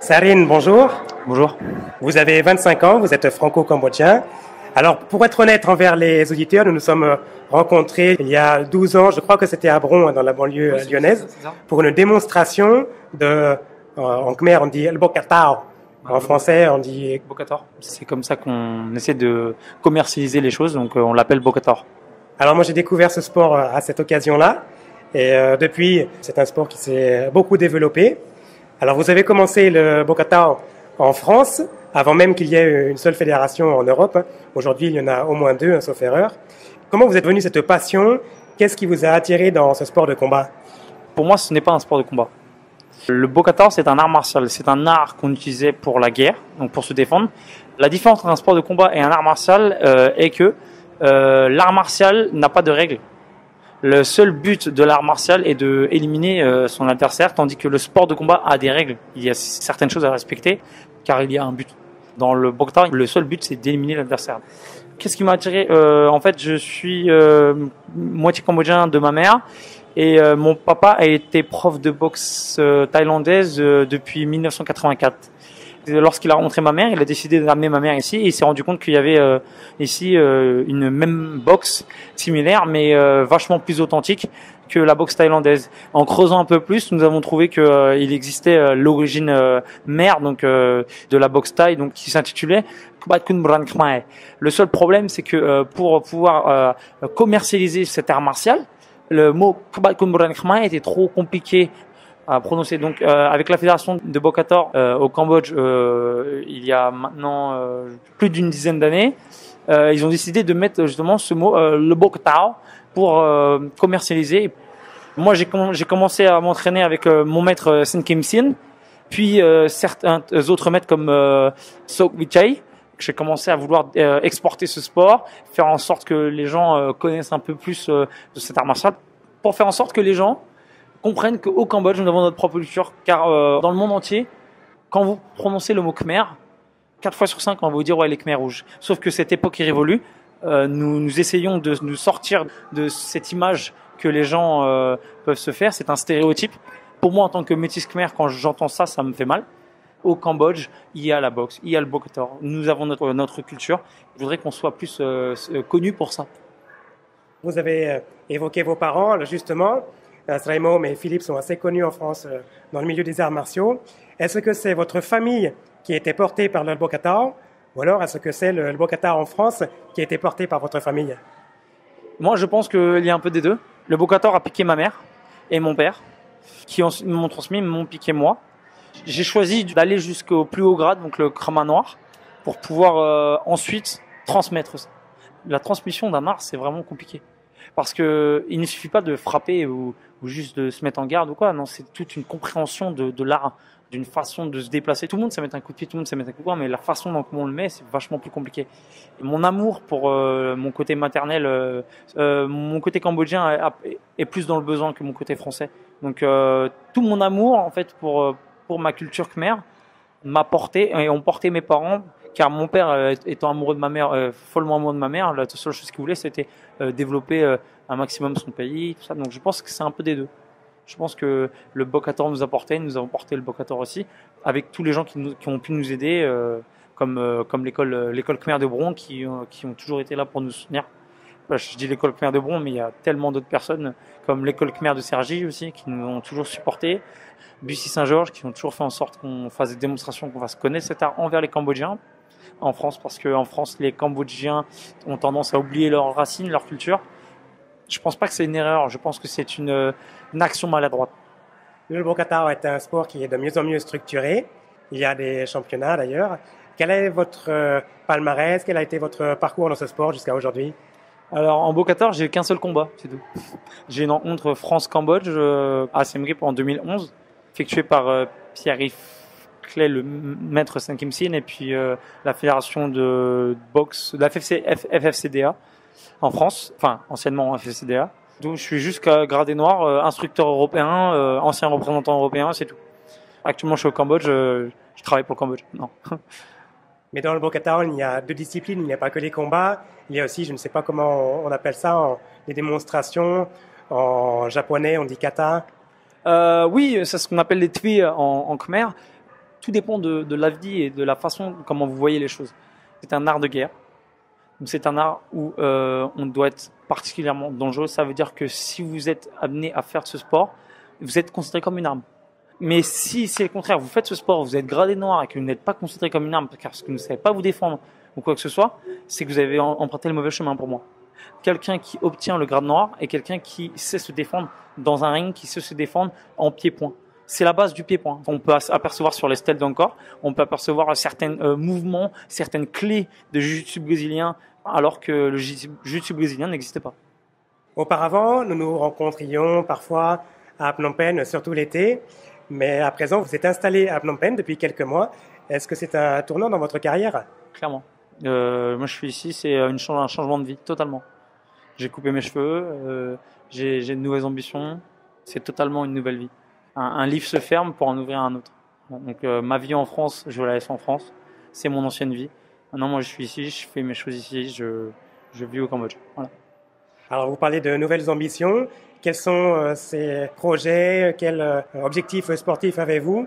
Sarine, bonjour. Bonjour. Vous avez 25 ans, vous êtes franco-cambodgien. Alors, pour être honnête envers les auditeurs, nous nous sommes rencontrés il y a 12 ans, je crois que c'était à Bron, dans la banlieue lyonnaise, pour une démonstration en khmer, on dit « el bokatao ». En français, on dit « Bokator. C'est comme ça qu'on essaie de commercialiser les choses, donc on l'appelle Bokator. Alors moi, j'ai découvert ce sport à cette occasion-là. Et depuis, c'est un sport qui s'est beaucoup développé. Alors, vous avez commencé le Bokatao en France, avant même qu'il y ait une seule fédération en Europe. Aujourd'hui, il y en a au moins deux, sauf erreur. Comment vous êtes venu cette passion? Qu'est-ce qui vous a attiré dans ce sport de combat? Pour moi, ce n'est pas un sport de combat. Le Bokatao, c'est un art martial. C'est un art qu'on utilisait pour la guerre, donc pour se défendre. La différence entre un sport de combat et un art martial est que l'art martial n'a pas de règles. Le seul but de l'art martial est de éliminer son adversaire, tandis que le sport de combat a des règles. Il y a certaines choses à respecter, car il y a un but. Dans le Bokatao, le seul but, c'est d'éliminer l'adversaire. Qu'est-ce qui m'a attiré? En fait, je suis moitié cambodgien de ma mère, et mon papa a été prof de boxe thaïlandaise depuis 1984. Lorsqu'il a rencontré ma mère, il a décidé d'amener ma mère ici et il s'est rendu compte qu'il y avait ici une même boxe similaire mais vachement plus authentique que la boxe thaïlandaise. En creusant un peu plus, nous avons trouvé que il existait l'origine mère donc de la boxe thaï donc qui s'intitulait Kbat Kun Bran Khmer. Le seul problème c'est que pour pouvoir commercialiser cet art martial, le mot Kbat Kun Bran Khmer était trop compliqué à prononcer. Donc avec la fédération de Bokator au Cambodge il y a maintenant plus d'une dizaine d'années, ils ont décidé de mettre justement ce mot le Bokatao pour commercialiser. Moi j'ai commencé à m'entraîner avec mon maître Sen Kim Sin, puis certains autres maîtres comme Sok Vichai. J'ai commencé à vouloir exporter ce sport, faire en sorte que les gens connaissent un peu plus de cet art martial, pour faire en sorte que les gens comprennent qu'au Cambodge, nous avons notre propre culture, car dans le monde entier, quand vous prononcez le mot Khmer, 4 fois sur 5, on va vous dire ouais, les Khmer rouges. Sauf que cette époque est révolue. Nous essayons de nous sortir de cette image que les gens peuvent se faire. C'est un stéréotype. Pour moi, en tant que métis Khmer, quand j'entends ça, ça me fait mal. Au Cambodge, il y a la boxe, il y a le Bokator. Nous avons notre culture. Je voudrais qu'on soit plus connu pour ça. Vous avez évoqué vos parents, justement. Sraimom et Philippe sont assez connus en France dans le milieu des arts martiaux. Est-ce que c'est votre famille qui a été portée par le Bokatao, ou alors est-ce que c'est le Bokatao en France qui a été porté par votre famille? Moi, je pense qu'il y a un peu des deux. Le Bokatao a piqué ma mère et mon père, qui m'ont transmis, m'ont piqué moi. J'ai choisi d'aller jusqu'au plus haut grade, donc le Krama noir, pour pouvoir ensuite transmettre ça. La transmission d'un art, c'est vraiment compliqué. Parce que il ne suffit pas de frapper ou juste de se mettre en garde ou quoi. Non, c'est toute une compréhension de l'art, d'une façon de se déplacer. Tout le monde sait mettre un coup de pied, tout le monde sait mettre un coup de poing, mais la façon dont on le met, c'est vachement plus compliqué. Et mon amour pour mon côté maternel, mon côté cambodgien est plus dans le besoin que mon côté français. Donc tout mon amour en fait pour ma culture khmer m'a porté et ont porté mes parents. Car mon père, étant amoureux de ma mère, follement amoureux de ma mère, la seule chose qu'il voulait, c'était développer un maximum son pays, tout ça. Donc je pense que c'est un peu des deux. Je pense que le Bokator nous a porté, nous avons porté le Bokator aussi, avec tous les gens qui ont pu nous aider, comme l'école Khmer de Bron, qui ont toujours été là pour nous soutenir. Je dis l'école Khmer de Bron, mais il y a tellement d'autres personnes, comme l'école Khmer de Cergy aussi, qui nous ont toujours supportés. Bussy Saint-Georges, qui ont toujours fait en sorte qu'on fasse des démonstrations, qu'on fasse connaître cet art envers les Cambodgiens. En France, parce qu'en France, les Cambodgiens ont tendance à oublier leurs racines, leur culture. Je pense pas que c'est une erreur, je pense que c'est une action maladroite. Le Bokatao est un sport qui est de mieux en mieux structuré. Il y a des championnats d'ailleurs. Quel est votre palmarès? Quel a été votre parcours dans ce sport jusqu'à aujourd'hui? Alors en Bokator, j'ai qu'un seul combat, c'est tout. J'ai une rencontre France-Cambodge à Siem Reap en 2011, effectuée par Pierre-Yves Clay, le maître Sen Kim Sin, et puis la fédération de boxe, de la FFCDA en France, enfin anciennement FFCDA. Donc je suis jusqu'à gradé noir, instructeur européen, ancien représentant européen, c'est tout. Actuellement je suis au Cambodge, je travaille pour le Cambodge. Non. Mais dans le Bokatao, il y a deux disciplines, il n'y a pas que les combats, il y a aussi, je ne sais pas comment on appelle ça, les démonstrations, en japonais on dit kata. Oui, c'est ce qu'on appelle les twi en khmer. Tout dépend de la vie et de la façon comment vous voyez les choses. C'est un art de guerre. Donc c'est un art où on doit être particulièrement dangereux. Ça veut dire que si vous êtes amené à faire ce sport, vous êtes considéré comme une arme. Mais si c'est le contraire, vous faites ce sport, vous êtes gradé noir et que vous n'êtes pas considéré comme une arme parce que vous ne savez pas vous défendre ou quoi que ce soit, c'est que vous avez emprunté le mauvais chemin pour moi. Quelqu'un qui obtient le grade noir est quelqu'un qui sait se défendre dans un ring, qui sait se défendre en pied-point. C'est la base du pied-point. On peut apercevoir sur les stèles d'un corps, on peut apercevoir certains mouvements, certaines clés de jiu-jitsu brésilien, alors que le jiu-jitsu brésilien n'existait pas. Auparavant, nous nous rencontrions parfois à Phnom Penh, surtout l'été. Mais à présent, vous êtes installé à Phnom Penh depuis quelques mois. Est-ce que c'est un tournant dans votre carrière? Clairement. Moi, je suis ici, c'est un changement de vie, totalement. J'ai coupé mes cheveux, j'ai de nouvelles ambitions. C'est totalement une nouvelle vie. Un livre se ferme pour en ouvrir un autre. Donc, ma vie en France, je la laisse en France. C'est mon ancienne vie. Maintenant, moi, je suis ici, je fais mes choses ici, je vis au Cambodge. Voilà. Alors, vous parlez de nouvelles ambitions. Quels sont ces projets? Quels objectifs sportifs avez-vous?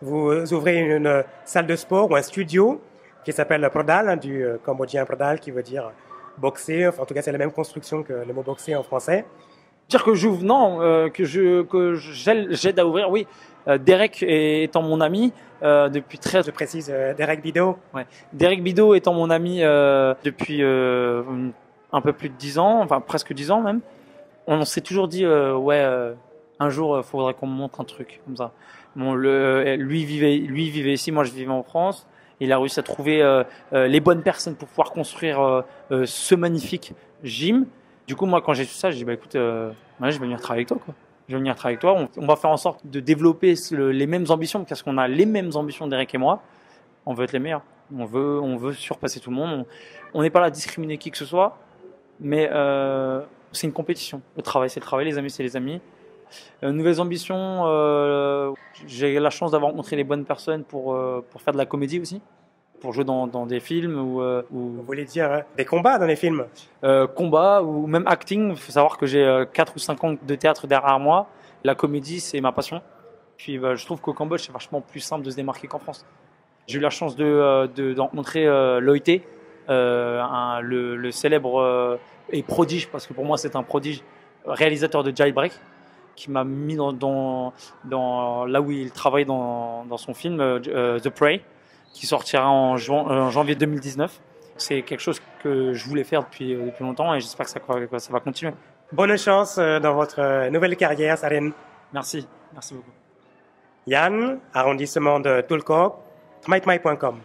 Vous ouvrez une salle de sport ou un studio qui s'appelle Prodal, du cambodgien Prodal, qui veut dire boxer. Enfin, en tout cas, c'est la même construction que le mot boxer en français. Dire que j'ouvre, non, que j'aide à ouvrir, oui. Derek étant mon ami depuis très... Je précise, Derek Bido. Ouais. Derek Bido étant mon ami depuis un peu plus de 10 ans, enfin presque 10 ans même. On s'est toujours dit, un jour, il faudrait qu'on me montre un truc comme ça. Bon, lui vivait ici, moi je vivais en France. Il a réussi à trouver les bonnes personnes pour pouvoir construire ce magnifique gym. Du coup, moi, quand j'ai su ça, j'ai dit, écoute, je vais venir travailler avec toi, quoi. Je vais venir travailler avec toi. On va faire en sorte de développer les mêmes ambitions, parce qu'on a les mêmes ambitions, Derek et moi. On veut être les meilleurs. On veut surpasser tout le monde. On n'est pas là à discriminer qui que ce soit, mais c'est une compétition. Le travail, c'est le travail. Les amis, c'est les amis. Nouvelles ambitions. J'ai la chance d'avoir rencontré les bonnes personnes pour faire de la comédie aussi. Pour jouer dans des films ou Vous voulez dire des combats dans les films? Combats ou même acting. Il faut savoir que j'ai 4 ou 5 ans de théâtre derrière moi. La comédie, c'est ma passion. Puis je trouve qu'au Cambodge, c'est vachement plus simple de se démarquer qu'en France. J'ai eu la chance de rencontrer Loïté, le célèbre et prodige, parce que pour moi c'est un prodige, réalisateur de Jailbreak, qui m'a mis dans là où il travaille dans son film The Prey, qui sortira en janvier 2019. C'est quelque chose que je voulais faire depuis longtemps et j'espère que ça va continuer. Bonne chance dans votre nouvelle carrière, Saren. Merci beaucoup. Yann, arrondissement de Tulkok, thmaithmai.com.